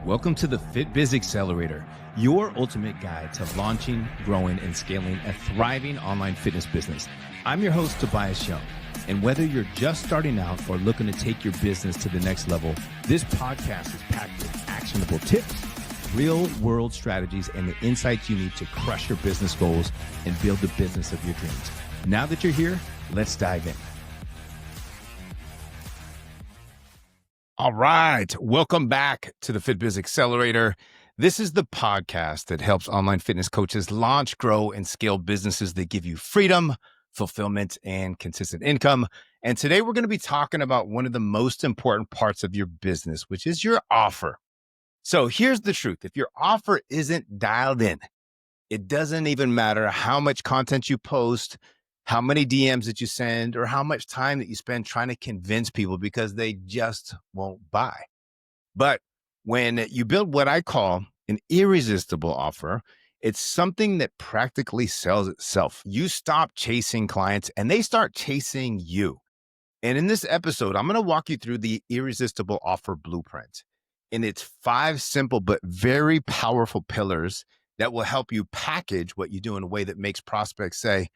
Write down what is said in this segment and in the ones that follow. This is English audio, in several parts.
Welcome to the Fit Biz Accelerator, your ultimate guide to launching, growing, and scaling a thriving online fitness business. I'm your host, Tobias Young. And whether you're just starting out or looking to take your business to the next level, this podcast is packed with actionable tips, real-world strategies, and the insights you need to crush your business goals and build the business of your dreams. Now that you're here, let's dive in. All right. Welcome back to the Fit Biz Accelerator. This is the podcast that helps online fitness coaches launch, grow, and scale businesses that give you freedom, fulfillment, and consistent income. And today we're going to be talking about one of the most important parts of your business, which is your offer. So here's the truth. If your offer isn't dialed in, it doesn't even matter how much content you post, how many DMs that you send, or how much time that you spend trying to convince people, because they just won't buy. But when you build what I call an irresistible offer, it's something that practically sells itself. You stop chasing clients and they start chasing you. And in this episode, I'm going to walk you through the irresistible offer blueprint. And it's 5 simple but very powerful pillars that will help you package what you do in a way that makes prospects say,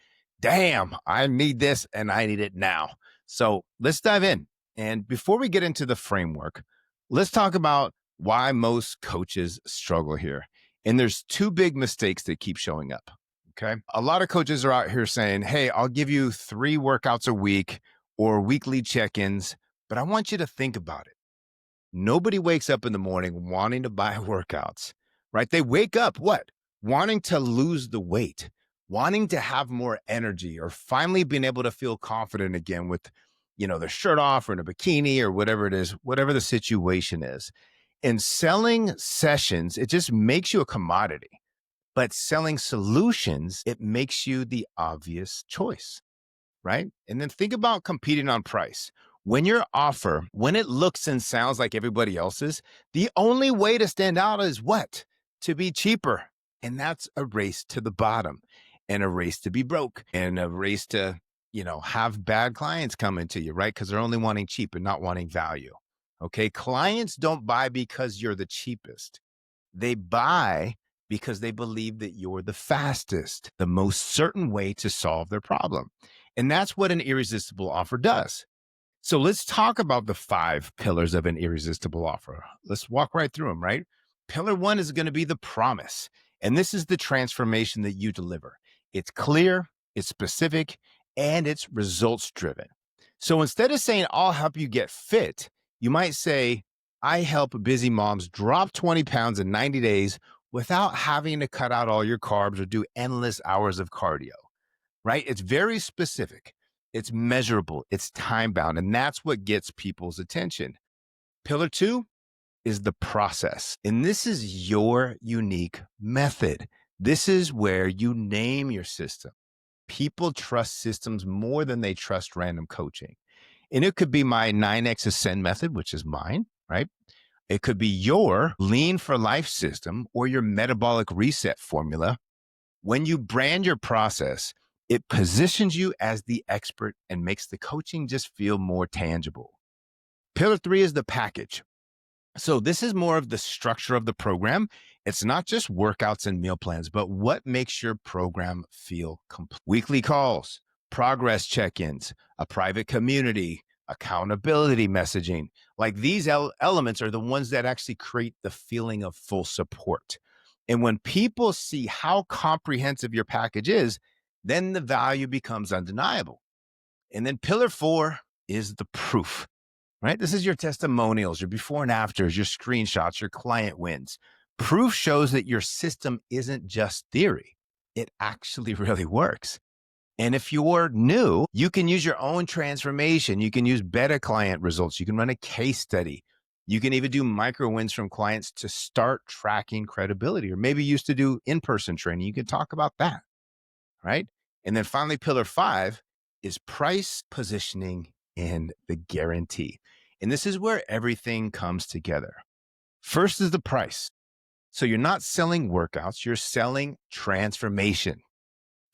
damn, I need this and I need it now. So let's dive in. And before we get into the framework, let's talk about why most coaches struggle here. And there's 2 big mistakes that keep showing up. Okay. A lot of coaches are out here saying, hey, I'll give you 3 workouts a week or weekly check-ins, but I want you to think about it. Nobody wakes up in the morning wanting to buy workouts, right? They wake up wanting to lose the weight, wanting to have more energy, or finally being able to feel confident again with, their shirt off or in a bikini or whatever it is, whatever the situation is. And selling sessions, it just makes you a commodity. But selling solutions, it makes you the obvious choice, right? And then think about competing on price. When your offer, when it looks and sounds like everybody else's, the only way to stand out is what? To be cheaper. And that's a race to the bottom. And a race to be broke, and a race to, have bad clients come into you, right? Because they're only wanting cheap and not wanting value. Okay. Clients don't buy because you're the cheapest. They buy because they believe that you're the fastest, the most certain way to solve their problem. And that's what an irresistible offer does. So let's talk about the 5 pillars of an irresistible offer. Let's walk right through them, right? Pillar 1 is going to be the promise. And this is the transformation that you deliver. It's clear, it's specific, and it's results driven. So instead of saying, I'll help you get fit, you might say, I help busy moms drop 20 pounds in 90 days without having to cut out all your carbs or do endless hours of cardio, right? It's very specific. It's measurable. It's time bound. And that's what gets people's attention. Pillar 2 is the process. And this is your unique method. This is where you name your system. People trust systems more than they trust random coaching. And it could be my 9X Ascend method, which is mine, right? It could be your Lean for Life system or your metabolic reset formula. When you brand your process, it positions you as the expert and makes the coaching just feel more tangible. Pillar 3 is the package. So this is more of the structure of the program. It's not just workouts and meal plans, but what makes your program feel complete. Weekly calls, progress check-ins, a private community, accountability messaging. Like these elements are the ones that actually create the feeling of full support. And when people see how comprehensive your package is, then the value becomes undeniable. And then pillar 4 is the proof. Right? This is your testimonials, your before and afters, your screenshots, your client wins. Proof shows that your system isn't just theory. It actually really works. And if you're new, you can use your own transformation. You can use beta client results. You can run a case study. You can even do micro wins from clients to start tracking credibility, or maybe you used to do in-person training. You can talk about that, right? And then finally, pillar 5 is price, positioning, and the guarantee. And this is where everything comes together. First is the price. So you're not selling workouts, you're selling transformation.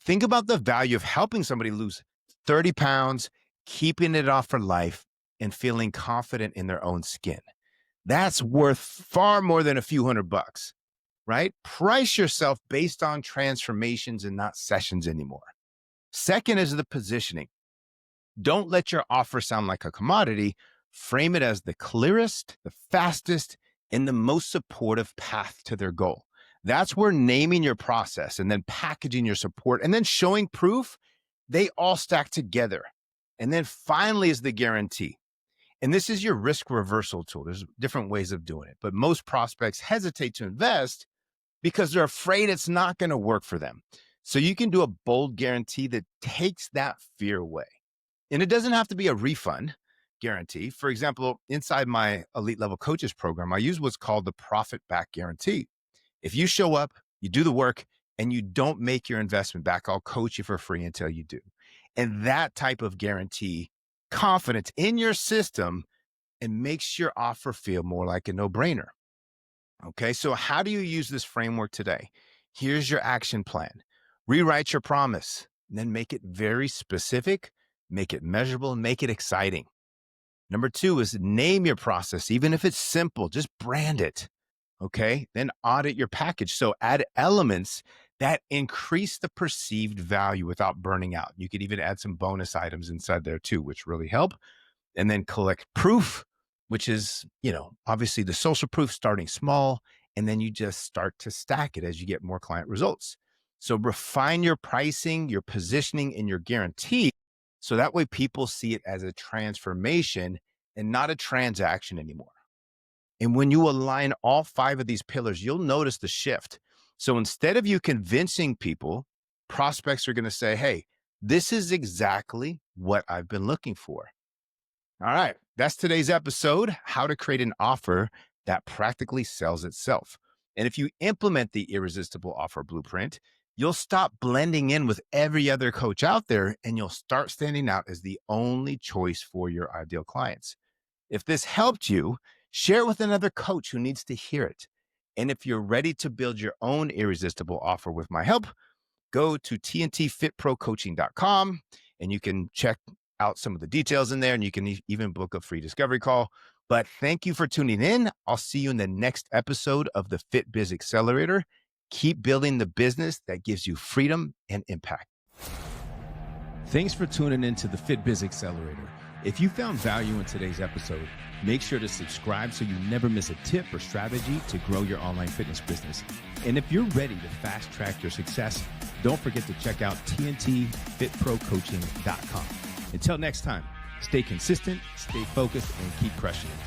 Think about the value of helping somebody lose 30 pounds, keeping it off for life, and feeling confident in their own skin. That's worth far more than a few $100, right? Price yourself based on transformations and not sessions anymore. Second is the positioning. Don't let your offer sound like a commodity. Frame it as the clearest, the fastest, and the most supportive path to their goal. That's where naming your process and then packaging your support and then showing proof, they all stack together. And then finally is the guarantee. And this is your risk reversal tool. There's different ways of doing it, but most prospects hesitate to invest because they're afraid it's not going to work for them. So you can do a bold guarantee that takes that fear away. And it doesn't have to be a refund guarantee. For example, inside my elite level coaches program, I use what's called the profit back guarantee. If you show up, you do the work, and you don't make your investment back, I'll coach you for free until you do. And that type of guarantee, confidence in your system, and makes your offer feel more like a no-brainer. Okay, so how do you use this framework today? Here's your action plan. Rewrite your promise, and then make it very specific, make it measurable, and make it exciting. Number 2 is name your process. Even if it's simple, just brand it. Okay, then audit your package. So add elements that increase the perceived value without burning out. You could even add some bonus items inside there too, which really help. And then collect proof, which is, obviously the social proof, starting small, and then you just start to stack it as you get more client results. So refine your pricing, your positioning, and your guarantee. So that way people see it as a transformation and not a transaction anymore. And when you align all 5 of these pillars, you'll notice the shift. So instead of you convincing people, prospects are going to say, hey, this is exactly what I've been looking for. All right, that's today's episode, how to create an offer that practically sells itself. And if you implement the Irresistible Offer Blueprint, you'll stop blending in with every other coach out there, and you'll start standing out as the only choice for your ideal clients. If this helped you, share it with another coach who needs to hear it. And if you're ready to build your own irresistible offer with my help, go to tntfitprocoaching.com and you can check out some of the details in there, and you can even book a free discovery call. But thank you for tuning in. I'll see you in the next episode of the Fit Biz Accelerator. Keep building the business that gives you freedom and impact. Thanks for tuning into the Fit Biz Accelerator. If you found value in today's episode, make sure to subscribe so you never miss a tip or strategy to grow your online fitness business. And if you're ready to fast track your success, don't forget to check out tntfitprocoaching.com. Until next time, stay consistent, stay focused, and keep crushing it.